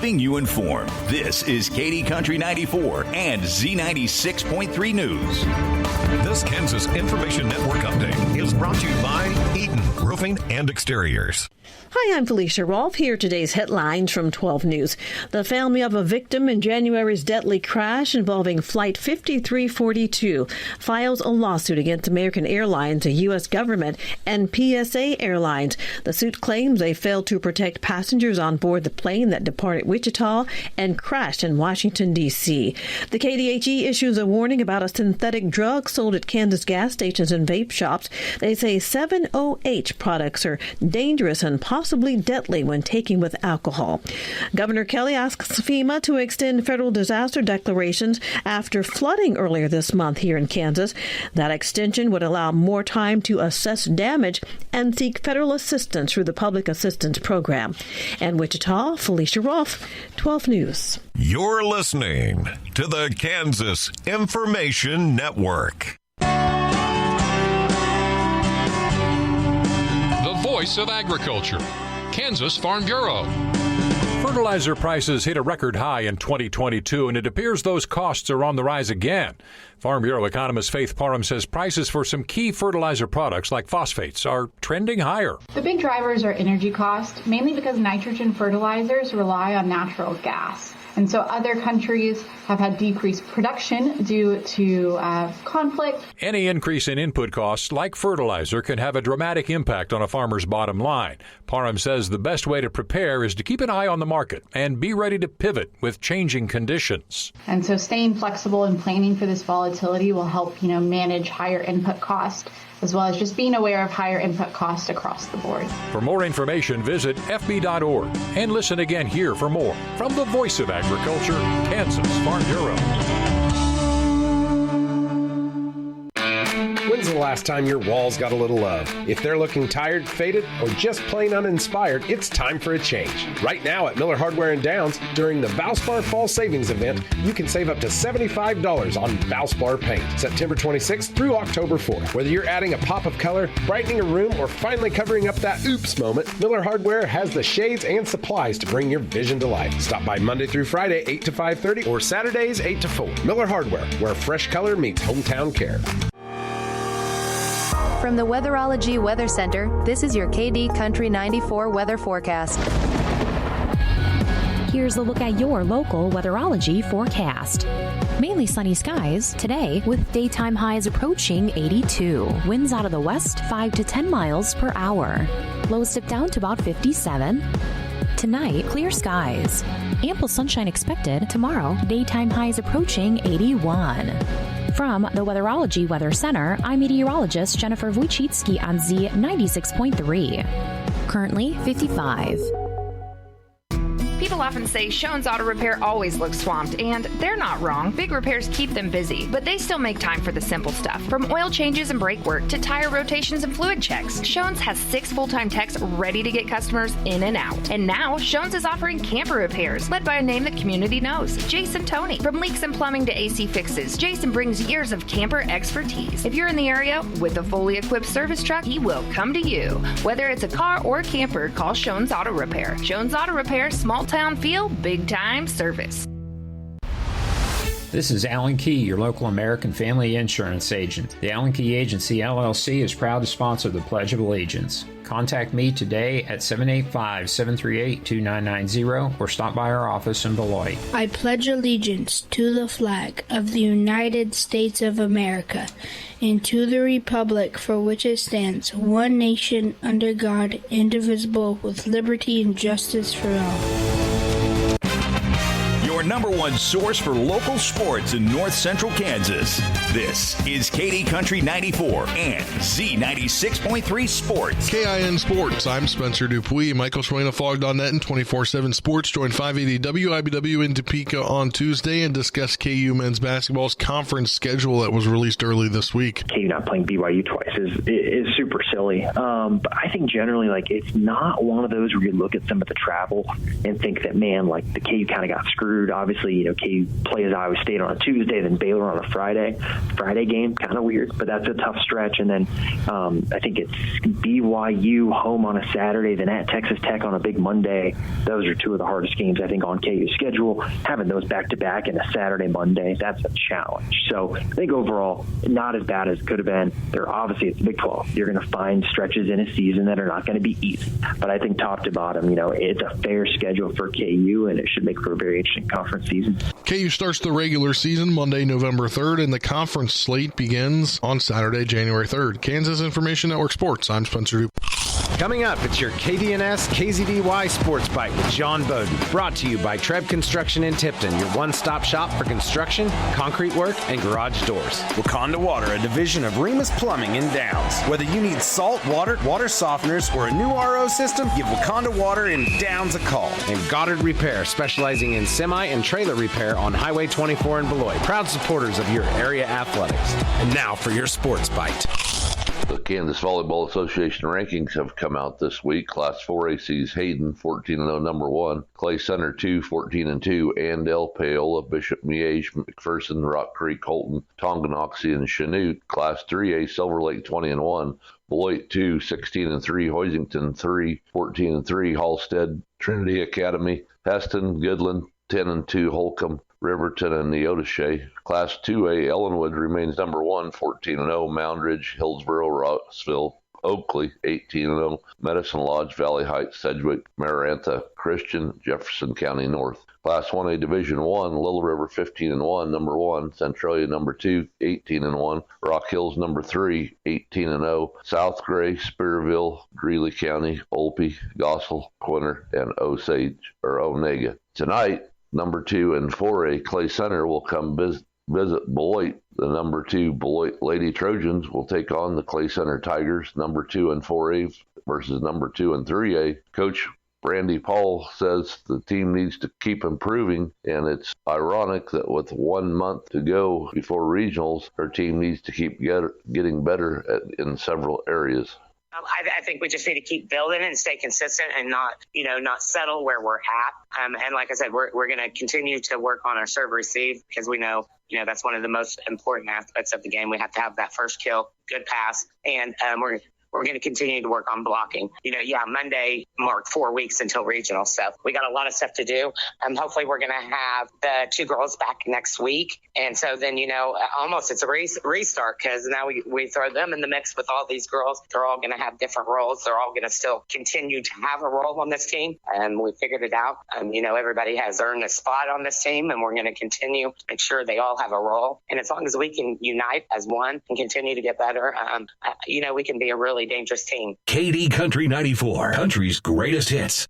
keeping you informed. This is KD Country 94 and Z96.3 News. This Kansas Information Network update is brought to you by Eaton Roofing and Exteriors. Hi, I'm Felicia Rolfe. Here are today's headlines from 12 News. The family of a victim in January's deadly crash involving Flight 5342 files a lawsuit against American Airlines, the U.S. government, and PSA Airlines. The suit claims they failed to protect passengers on board the plane that departed Wichita and crashed in Washington, D.C. The KDHE issues a warning about a synthetic drug sold at Kansas gas stations and vape shops. They say 7-OH products are dangerous and possibly deadly when taken with alcohol. Governor Kelly asks FEMA to extend federal disaster declarations after flooding earlier this month here in Kansas. That extension would allow more time to assess damage and seek federal assistance through the Public Assistance Program. And Wichita, Felicia Rolfe, 12 News. You're listening to the Kansas Information Network. Voice of Agriculture, Kansas Farm Bureau. Fertilizer prices hit a record high in 2022, and it appears those costs are on the rise again. Farm Bureau economist Faith Parham says prices for some key fertilizer products like phosphates are trending higher. The big drivers are energy cost, mainly because nitrogen fertilizers rely on natural gas. And so other countries have had decreased production due to conflict. Any increase in input costs, like fertilizer, can have a dramatic impact on a farmer's bottom line. Parham says the best way to prepare is to keep an eye on the market and be ready to pivot with changing conditions. And so staying flexible and planning for this volatility will help, manage higher input cost, as well as just being aware of higher input costs across the board. For more information, visit fb.org and listen again here for more from the Voice of Agriculture, Kansas Farm Bureau. When's the last time your walls got a little love? If they're looking tired, faded, or just plain uninspired, it's time for a change. Right now at Miller Hardware and Downs, during the Valspar Fall Savings Event, you can save up to $75 on Valspar paint, September 26th through October 4th. Whether you're adding a pop of color, brightening a room, or finally covering up that oops moment, Miller Hardware has the shades and supplies to bring your vision to life. Stop by Monday through Friday, 8 to 5:30, or Saturdays, 8 to 4. Miller Hardware, where fresh color meets hometown care. From the Weatherology Weather Center, this is your KD Country 94 weather forecast. Here's a look at your local weatherology forecast. Mainly sunny skies today with daytime highs approaching 82. Winds out of the west 5 to 10 miles per hour. Lows dip down to about 57. Tonight, clear skies. Ample sunshine expected tomorrow. Daytime highs approaching 81. From the Weatherology Weather Center, I'm meteorologist Jennifer Wojcicki on Z96.3. Currently 55. People often say Schoen's Auto Repair always looks swamped, and they're not wrong. Big repairs keep them busy, but they still make time for the simple stuff. From oil changes and brake work to tire rotations and fluid checks, Schoen's has 6 full-time techs ready to get customers in and out. And now, Schoen's is offering camper repairs, led by a name the community knows, Jason Toney. From leaks and plumbing to AC fixes, Jason brings years of camper expertise. If you're in the area with a fully equipped service truck, he will come to you. Whether it's a car or camper, call Schoen's Auto Repair. Schoen's Auto Repair, small town feel, big time service. This is Alan Key, your local American Family Insurance agent. The Alan Key Agency, LLC is proud to sponsor the Pledge of Allegiance. Contact me today at 785-738-2990 or stop by our office in Beloit. I pledge allegiance to the flag of the United States of America and to the republic for which it stands, one nation under God, indivisible, with liberty and justice for all. Your number one source for local sports in north central Kansas. This is KD Country 94 and Z96.3 Sports. KIN Sports. I'm Spencer Dupuis. Michael Schwena fogged on net in 24/7 Sports. Join 580 WIBW in Topeka on Tuesday and discuss KU men's basketball's conference schedule that was released early this week. KU not playing BYU twice is super silly. But I think generally, it's not one of those where you look at some of the travel and think that, man, the KU kind of got screwed. Obviously, KU plays Iowa State on a Tuesday, then Baylor on a Friday. Friday game, kind of weird, but that's a tough stretch. And then I think it's BYU home on a Saturday, then at Texas Tech on a big Monday. Those are two of the hardest games, I think, on KU's schedule. Having those back-to-back and a Saturday, Monday, that's a challenge. So I think overall, not as bad as it could have been. Obviously, it's the Big 12. You're going to find stretches in a season that are not going to be easy. But I think top to bottom, it's a fair schedule for KU, and it should make for a very interesting conference season. KU starts the regular season Monday, November 3rd, and the conference slate begins on Saturday, January 3rd. Kansas Information Network Sports. I'm Spencer Dupuy. Coming up, it's your KDNS KZDY Sports Bite with John Bowden. Brought to you by Treb Construction in Tipton, your one-stop shop for construction, concrete work, and garage doors. Wakanda Water, a division of Remus Plumbing in Downs. Whether you need salt, water softeners, or a new RO system, give Wakanda Water in Downs a call. And Goddard Repair, specializing in semi and trailer repair on Highway 24 in Beloit. Proud supporters of your area athletics. And now for your Sports Bite. The Kansas Volleyball Association rankings have come out this week. Class 4A sees Hayden 14-0 number 1, Clay Center 2 14-2, Andale, Paola, Bishop Miege, McPherson, Rock Creek, Holton, Tonganoxie, and Chanute. Class 3A Silver Lake 20-1, Beloit 2 16-3, Hoisington 3 14-3, Halstead, Trinity Academy, Heston, Goodland 10-2, Holcomb, Riverton, and Neodesha. Class 2A, Ellenwood remains number 1, 14-0. Moundridge, Hillsboro, Rossville, Oakley, 18-0. Medicine Lodge, Valley Heights, Sedgwick, Marantha, Christian, Jefferson County North. Class 1A Division 1, Little River, 15-1, number 1. Centralia, number 2, 18-1. Rock Hills, number 3, 18-0. South Gray, Spearville, Greeley County, Olpe, Gossel, Quinter, and Osage, or Onega. Tonight, number 2 and 4A Clay Center will come visit Beloit. The number 2 Beloit Lady Trojans will take on the Clay Center Tigers, number 2 and 4A versus number 2 and 3A. Coach Randy Paul says the team needs to keep improving, and it's ironic that with 1 month to go before regionals, her team needs to keep getting better in several areas. I think we just need to keep building and stay consistent and not settle where we're at. And like I said, we're going to continue to work on our serve receive because we know that's one of the most important aspects of the game. We have to have that first kill, good pass, and we're going to continue to work on blocking. Monday marked 4 weeks until regional stuff. We got a lot of stuff to do. Hopefully we're going to have the 2 girls back next week. And so then, almost it's a restart because now we throw them in the mix with all these girls. They're all going to have different roles. They're all going to still continue to have a role on this team. And we figured it out. Everybody has earned a spot on this team, and we're going to continue to make sure they all have a role. And as long as we can unite as one and continue to get better, we can be a really dangerous team. KD Country 94, country's greatest hits.